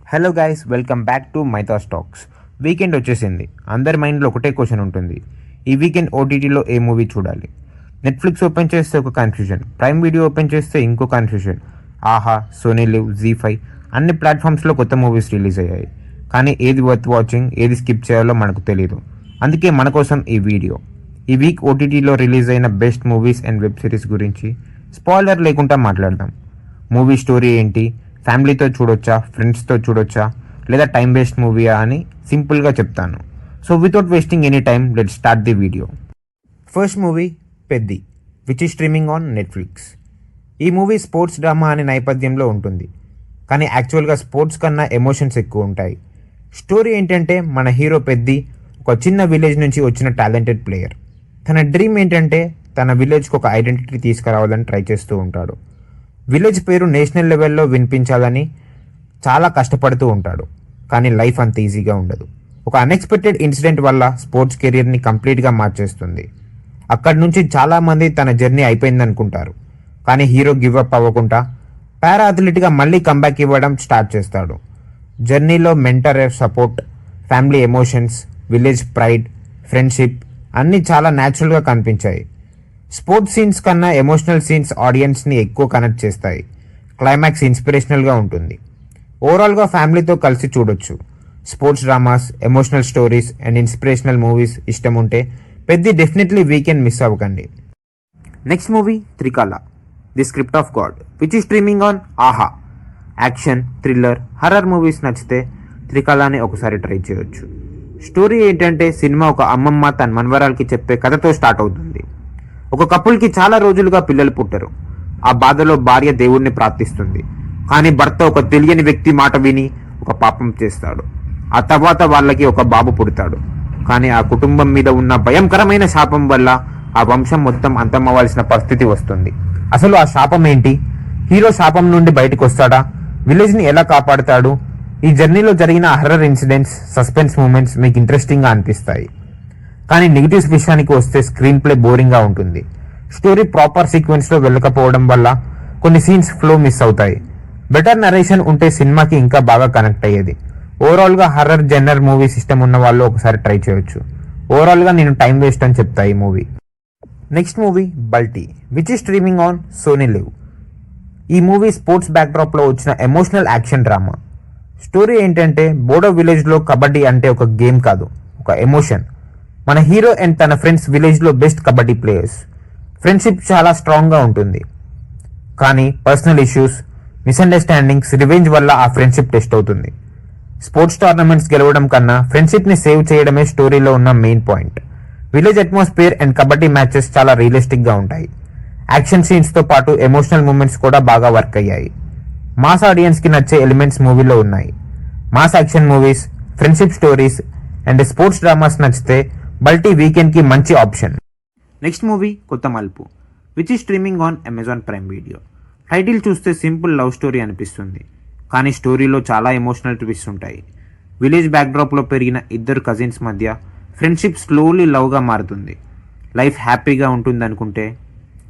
Hello guys, welcome back to Mythos talks. Weekend వచ్చేసింది. అందరి మైండ్లో ఒకటే క్వశ్చన్ ఉంటుంది, ఈ వీకెండ్ ఓటీటీలో ఏ మూవీ చూడాలి. నెట్ఫ్లిక్స్ ఓపెన్ చేస్తే ఒక కన్ఫ్యూజన్, ప్రైమ్ వీడియో ఓపెన్ చేస్తే ఇంకో కన్ఫ్యూజన్, ఆహా, సోనీ లివ్, జీ5 అన్ని ప్లాట్ఫామ్స్లో కొత్త మూవీస్ రిలీజ్ అయ్యాయి. కానీ ఏది వర్త్ వాచింగ్, ఏది స్కిప్ చేయాలో మనకు తెలియదు. అందుకే మన కోసం ఈ వీడియో. ఈ వీక్ ఓటీటీలో రిలీజ్ అయిన best movies and web series గురించి స్పాయిలర్ లేకుండా మాట్లాడదాం. మూవీ స్టోరీ ఏంటి, ఫ్యామిలీతో చూడొచ్చా, ఫ్రెండ్స్తో చూడొచ్చా, లేదా టైం వేస్ట్ మూవీయా అని సింపుల్గా చెప్తాను. So without wasting any time, let start the video. First movie Peddi, which is streaming on Netflix. ఈ మూవీ స్పోర్ట్స్ డ్రామా అనే నేపథ్యంలో ఉంటుంది, కానీ యాక్చువల్గా స్పోర్ట్స్ కన్నా ఎమోషన్స్ ఎక్కువ ఉంటాయి. స్టోరీ ఏంటంటే, మన హీరో పెద్ది ఒక చిన్న విలేజ్ నుంచి వచ్చిన టాలెంటెడ్ ప్లేయర్. తన డ్రీమ్ ఏంటంటే తన విలేజ్కి ఒక ఐడెంటిటీ తీసుకురావాలని ట్రై చేస్తూ ఉంటాడు. విలేజ్ పేరు నేషనల్ లెవెల్లో వినిపించాలని చాలా కష్టపడుతూ ఉంటాడు. కానీ లైఫ్ అంత ఈజీగా ఉండదు. ఒక అన్ఎక్స్పెక్టెడ్ ఇన్సిడెంట్ వల్ల స్పోర్ట్స్ కెరియర్ని కంప్లీట్గా మార్చేస్తుంది. అక్కడి నుంచి చాలామంది తన జర్నీ అయిపోయిందనుకుంటారు, కానీ హీరో గివ్ అప్ అవ్వకుండా పారా అథ్లెట్గా మళ్ళీ కంబ్యాక్ ఇవ్వడం స్టార్ట్ చేస్తాడు. జర్నీలో mentor support, family emotions, village pride, friendship అన్నీ చాలా న్యాచురల్గా కనిపించాయి. స్పోర్ట్స్ సీన్స్ కన్నా ఎమోషనల్ సీన్స్ ఆడియన్స్ని ఎక్కువ కనెక్ట్ చేస్తాయి. క్లైమాక్స్ ఇన్స్పిరేషనల్గా ఉంటుంది. ఓవరాల్గా ఫ్యామిలీతో కలిసి చూడొచ్చు. Sports dramas, emotional stories and inspirational movies ఇష్టం ఉంటే పెద్ద డెఫినెట్లీ వీకెండ్ మిస్ అవ్వకండి. నెక్స్ట్ మూవీ త్రికాల, the script of God, which is streaming on ఆహా. యాక్షన్, థ్రిల్లర్, హర్రర్ మూవీస్ నచ్చితే త్రికాలాని ఒకసారి ట్రై చేయొచ్చు. స్టోరీ ఏంటంటే, సినిమా ఒక అమ్మమ్మ తన మన్వరాలకి చెప్పే కథతో స్టార్ట్ అవుతుంది. ఒక కపుల్కి చాలా రోజులుగా పిల్లలు పుట్టరు. ఆ బాధలో భార్య దేవుణ్ణి ప్రార్థిస్తుంది, కానీ భర్త ఒక తెలియని వ్యక్తి మాట విని ఒక పాపం చేస్తాడు. ఆ తర్వాత వాళ్ళకి ఒక బాబు పుడతాడు. కానీ ఆ కుటుంబం మీద ఉన్న భయంకరమైన శాపం వల్ల ఆ వంశం మొత్తం అంతమవ్వాల్సిన పరిస్థితి వస్తుంది. అసలు ఆ శాపం ఏంటి, హీరో శాపం నుండి బయటకు వస్తాడా, విలేజ్ని ఎలా కాపాడుతాడు? ఈ జర్నీలో జరిగిన హర్రర్ ఇన్సిడెంట్స్, సస్పెన్స్ మూమెంట్స్ మీకు ఇంట్రెస్టింగ్గా అనిపిస్తాయి. కానీ నెగిటివ్స్ విషయానికి వస్తే స్క్రీన్ ప్లే బోరింగ్గా ఉంటుంది. స్టోరీ ప్రాపర్ సీక్వెన్స్లో వెళ్ళకపోవడం వల్ల కొన్ని సీన్స్ ఫ్లో మిస్ అవుతాయి. బెటర్ నరేషన్ ఉంటే సినిమాకి ఇంకా బాగా కనెక్ట్ అయ్యేది. ఓవరాల్గా హర్రర్ జెన్నర్ మూవీ సిస్టమ్ ఉన్న వాళ్ళు ఒకసారి ట్రై చేయొచ్చు. ఓవరాల్గా నేను టైం వేస్ట్ అని చెప్తా ఈ movie. Next movie బల్టీ, which is streaming on Sony live. ఈ మూవీ స్పోర్ట్స్ బ్యాక్డ్రాప్లో వచ్చిన ఎమోషనల్ యాక్షన్ డ్రామా. స్టోరీ ఏంటంటే, బోడో విలేజ్లో కబడ్డీ అంటే ఒక గేమ్ కాదు, ఒక ఎమోషన్. మన హీరో అండ్ తన ఫ్రెండ్స్ విలేజ్లో బెస్ట్ కబడ్డీ ప్లేయర్స్. ఫ్రెండ్షిప్ చాలా స్ట్రాంగ్గా ఉంటుంది, కానీ పర్సనల్ ఇష్యూస్, మిస్అండర్స్టాండింగ్స్, రివెంజ్ వల్ల ఆ ఫ్రెండ్షిప్ టెస్ట్ అవుతుంది. స్పోర్ట్స్ టోర్నమెంట్స్ గెలవడం కన్నా ఫ్రెండ్షిప్ని సేవ్ చేయడమే స్టోరీలో ఉన్న main point. Village atmosphere and kabaddi matches చాలా రియలిస్టిక్గా ఉంటాయి. యాక్షన్ సీన్స్తో పాటు ఎమోషనల్ మూమెంట్స్ కూడా బాగా వర్క్ అయ్యాయి. మాస్ ఆడియన్స్కి నచ్చే ఎలిమెంట్స్ మూవీలో ఉన్నాయి. Mass action movies, friendship stories and sports dramas నచ్చితే బల్టీ వీకెండ్కి మంచి ఆప్షన్. నెక్స్ట్ మూవీ కొత్త మలుపు, which is streaming on Amazon prime video. Title చూస్తే సింపుల్ లవ్ స్టోరీ అనిపిస్తుంది, కానీ స్టోరీలో చాలా ఎమోషనల్ ట్విస్ట్ ఉంటాయి. విలేజ్ బ్యాక్డ్రాప్లో పెరిగిన ఇద్దరు కజిన్స్ మధ్య ఫ్రెండ్షిప్ స్లోలీ లవ్గా మారుతుంది. లైఫ్ హ్యాపీగా ఉంటుంది అనుకుంటే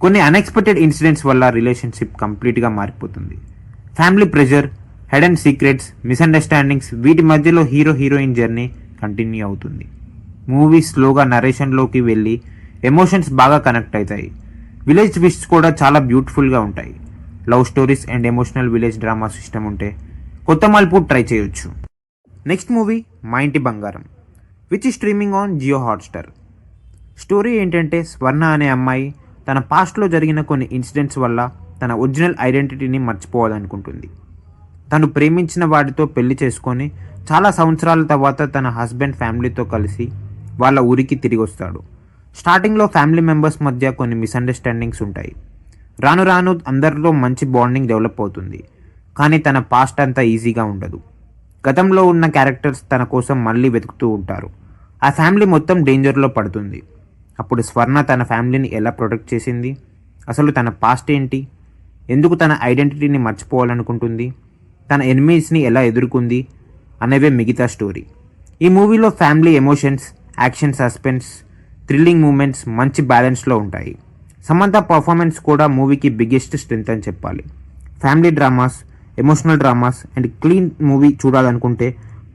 కొన్ని అన్ఎక్స్పెక్టెడ్ ఇన్సిడెంట్స్ వల్ల రిలేషన్షిప్ కంప్లీట్గా మారిపోతుంది. Family pressure, hidden secrets, misunderstandings, వీటి మధ్యలో హీరో హీరోయిన్ జర్నీ కంటిన్యూ అవుతుంది. మూవీ స్లోగా నరేషన్లోకి వెళ్ళి ఎమోషన్స్ బాగా కనెక్ట్ అవుతాయి. విలేజ్ ట్విస్ట్స్ కూడా చాలా బ్యూటిఫుల్గా ఉంటాయి. Love stories and emotional village drama system ఉంటే కొత్త మలుపు ట్రై చేయొచ్చు. నెక్స్ట్ మూవీ మా ఇంటి Bangaram, which is streaming on Jio Hotstar. Story ఏంటంటే, స్వర్ణ అనే అమ్మాయి తన పాస్ట్లో జరిగిన కొన్ని ఇన్సిడెంట్స్ వల్ల తన ఒరిజినల్ ఐడెంటిటీని మర్చిపోవాలనుకుంటుంది. తను ప్రేమించిన వాడితో పెళ్లి చేసుకొని చాలా సంవత్సరాల తర్వాత తన హస్బెండ్ ఫ్యామిలీతో కలిసి వాళ్ళ ఊరికి తిరిగి వస్తాడు. స్టార్టింగ్లో ఫ్యామిలీ మెంబర్స్ మధ్య కొన్ని మిస్అండర్స్టాండింగ్స్ ఉంటాయి. రాను రాను అందరిలో మంచి బాండింగ్ డెవలప్ అవుతుంది. కానీ తన పాస్ట్ అంతా ఈజీగా ఉండదు. గతంలో ఉన్న క్యారెక్టర్స్ తన కోసం మళ్ళీ వెతుకుతూ ఉంటారు. ఆ ఫ్యామిలీ మొత్తం డేంజర్లో పడుతుంది. అప్పుడు స్వర్ణ తన ఫ్యామిలీని ఎలా ప్రొటెక్ట్ చేసింది, అసలు తన పాస్ట్ ఏంటి, ఎందుకు తన ఐడెంటిటీని మర్చిపోవాలనుకుంటుంది, తన ఎనిమీస్ని ఎలా ఎదుర్కొంది అనేవే మిగతా స్టోరీ. ఈ మూవీలో family emotions, action, suspense, thrilling moments మంచి బ్యాలెన్స్లో ఉంటాయి. సమంత పర్ఫార్మెన్స్ కూడా మూవీకి బిగ్గెస్ట్ స్ట్రెంత్ అని చెప్పాలి. Family dramas, emotional dramas and clean movie చూడాలనుకుంటే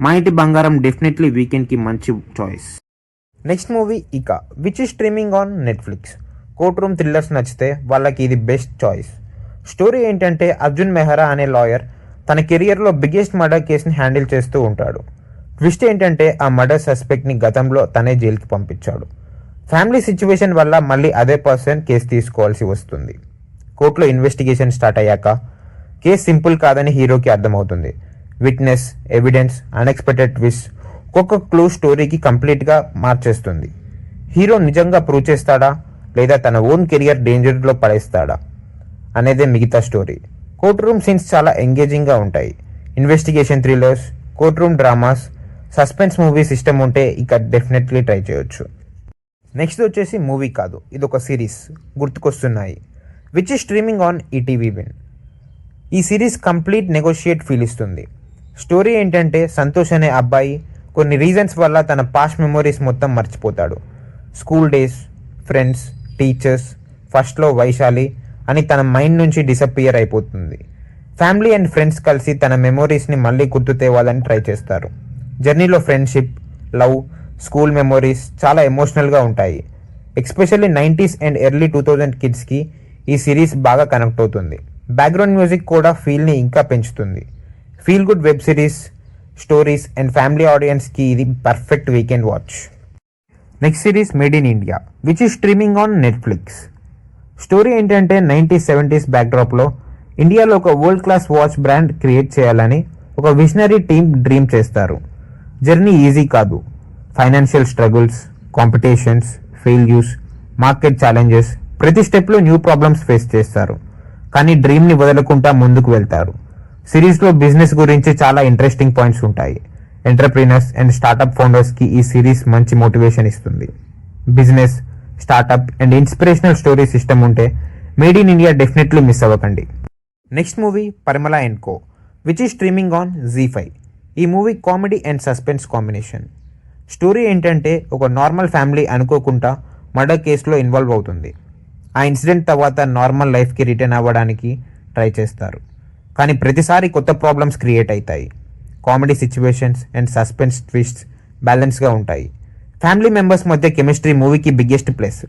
మా ఇంటి బంగారం డెఫినెట్లీ వీకెండ్కి మంచి చాయిస్. నెక్స్ట్ మూవీ ఇక, which is streaming on Netflix. Court room thrillers నచ్చితే వాళ్ళకి ఇది బెస్ట్ చాయిస్. స్టోరీ ఏంటంటే అర్జున్ మెహ్రా అనే లాయర్ తన కెరియర్లో బిగ్గెస్ట్ మర్డర్ కేసుని హ్యాండిల్ చేస్తూ ఉంటాడు. ట్విస్ట్ ఏంటంటే ఆ మర్డర్ సస్పెక్ట్ని గతంలో తనే జైలుకి పంపించాడు. ఫ్యామిలీ సిచ్యువేషన్ వల్ల మళ్ళీ అదే పర్సన్ కేసు తీసుకోవాల్సి వస్తుంది. కోర్టులో ఇన్వెస్టిగేషన్ స్టార్ట్ అయ్యాక కేసు సింపుల్ కాదని హీరోకి అర్థమవుతుంది. విట్నెస్, ఎవిడెన్స్, అన్ఎక్స్పెక్టెడ్ ట్విస్ట్ ఒక్కొక్క క్లూ స్టోరీకి కంప్లీట్గా మార్చేస్తుంది. హీరో నిజంగా ప్రూవ్ చేస్తాడా లేదా తన ఓన్ కెరియర్ డేంజర్లో పడేస్తాడా అనేదే మిగతా స్టోరీ. కోర్ట్ రూమ్ సీన్స్ చాలా ఎంగేజింగ్గా ఉంటాయి. Investigation thrillers, court room dramas, suspense movie system ఉంటే ఇక డెఫినెట్లీ ట్రై చేయొచ్చు. నెక్స్ట్ వచ్చేసి మూవీ కాదు, ఇది ఒక సిరీస్, గుర్తుకొస్తున్నాయి, which is streaming on ETV win. ఈ సిరీస్ కంప్లీట్ నెగోషియేట్ ఫీల్ ఇస్తుంది. స్టోరీ ఏంటంటే సంతోష్ అనే అబ్బాయి కొన్ని రీజన్స్ వల్ల తన పాస్ట్ మెమొరీస్ మొత్తం మర్చిపోతాడు. స్కూల్ డేస్, ఫ్రెండ్స్, టీచర్స్, ఫస్ట్లో వైశాలి అని తన మైండ్ నుంచి డిసప్పియర్ అయిపోతుంది. ఫ్యామిలీ అండ్ ఫ్రెండ్స్ కలిసి తన మెమొరీస్ని మళ్ళీ గుర్తు తేవాలని ట్రై చేస్తారు. జర్నీలో ఫ్రెండ్షిప్, లవ్, స్కూల్ మెమొరీస్ చాలా ఎమోషనల్గా ఉంటాయి. ఎస్పెషల్లీ 90s అండ్ ఎర్లీ 2000 కిడ్స్కి ఈ సిరీస్ బాగా కనెక్ట్ అవుతుంది. బ్యాక్గ్రౌండ్ మ్యూజిక్ కూడా ఫీల్ని ఇంకా పెంచుతుంది. Feel good web series, stories and family ఆడియన్స్కి ఇది perfect weekend watch. Next series made in India, which is streaming on Netflix. Story ఏంటంటే 90s 70s బ్యాక్డ్రాప్లో ఇండియాలో ఒక world class watch brand create చేయాలని ఒక విజనరీ టీమ్ డ్రీమ్ చేస్తారు. Journey easy కాదు. Financial struggles, competitions, failures, market challenges, ప్రతి స్టెప్లో new problems face చేస్తారు. కానీ డ్రీమ్ని వదలకుండా ముందుకు వెళ్తారు. సిరీస్లో బిజినెస్ గురించి చాలా ఇంట్రెస్టింగ్ పాయింట్స్ ఉంటాయి. ఎంటర్ప్రీనర్స్ అండ్ స్టార్టప్ ఫౌండర్స్కి ఈ సిరీస్ మంచి మోటివేషన్ ఇస్తుంది. Business, startup and inspirational story system ఉంటే made in India definitely miss అవ్వకండి. Next movie Parimala and co, which is streaming on ZEE5. ఈ movie comedy and suspense combination. Story ఏంటంటే ఒక normal family అనుకోకుండా మర్డర్ కేసులో involve అవుతుంది. ఆ ఇన్సిడెంట్ తర్వాత నార్మల్ లైఫ్కి రిటర్న్ అవ్వడానికి ట్రై చేస్తారు. కానీ ప్రతిసారి కొత్త ప్రాబ్లమ్స్ క్రియేట్ అవుతాయి. Comedy situations and suspense twists బ్యాలెన్స్గా ఉంటాయి. ఫ్యామిలీ మెంబర్స్ మధ్య కెమిస్ట్రీ మూవీకి బిగ్గెస్ట్ ప్లస్.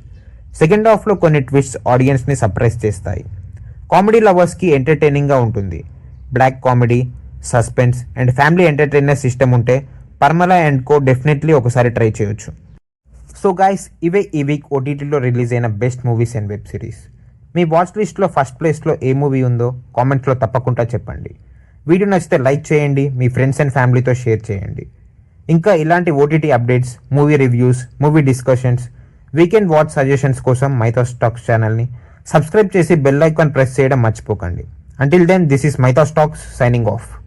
సెకండ్ హాఫ్లో కొన్ని ట్విస్ట్స్ ఆడియన్స్ని సర్ప్రైజ్ చేస్తాయి. కామెడీ లవర్స్కి ఎంటర్టైనింగ్గా ఉంటుంది. Black comedy, suspense and family entertainer system ఉంటే పరిమళ అండ్ కో డెఫినెట్లీ ఒకసారి ట్రై చేయొచ్చు. సో గైస్, ఇవే ఈ వీక్ ఓటీటీలో రిలీజ్ అయిన best movies and web series. మీ వాచ్ లిస్ట్లో ఫస్ట్ ప్లేస్లో ఏ మూవీ ఉందో కామెంట్స్లో తప్పకుండా చెప్పండి. వీడియో నచ్చితే లైక్ చేయండి, మీ ఫ్రెండ్స్ అండ్ ఫ్యామిలీతో షేర్ చేయండి. ఇంకా ఇలాంటి OTT updates, movie reviews, movie discussions, weekend watch suggestions కోసం మైథాస్ టాక్స్ ఛానల్ని సబ్స్క్రైబ్ చేసి బెల్ ఐకాన్ ప్రెస్ చేయడం మర్చిపోకండి. Until then, this is Maitha Stocks signing off.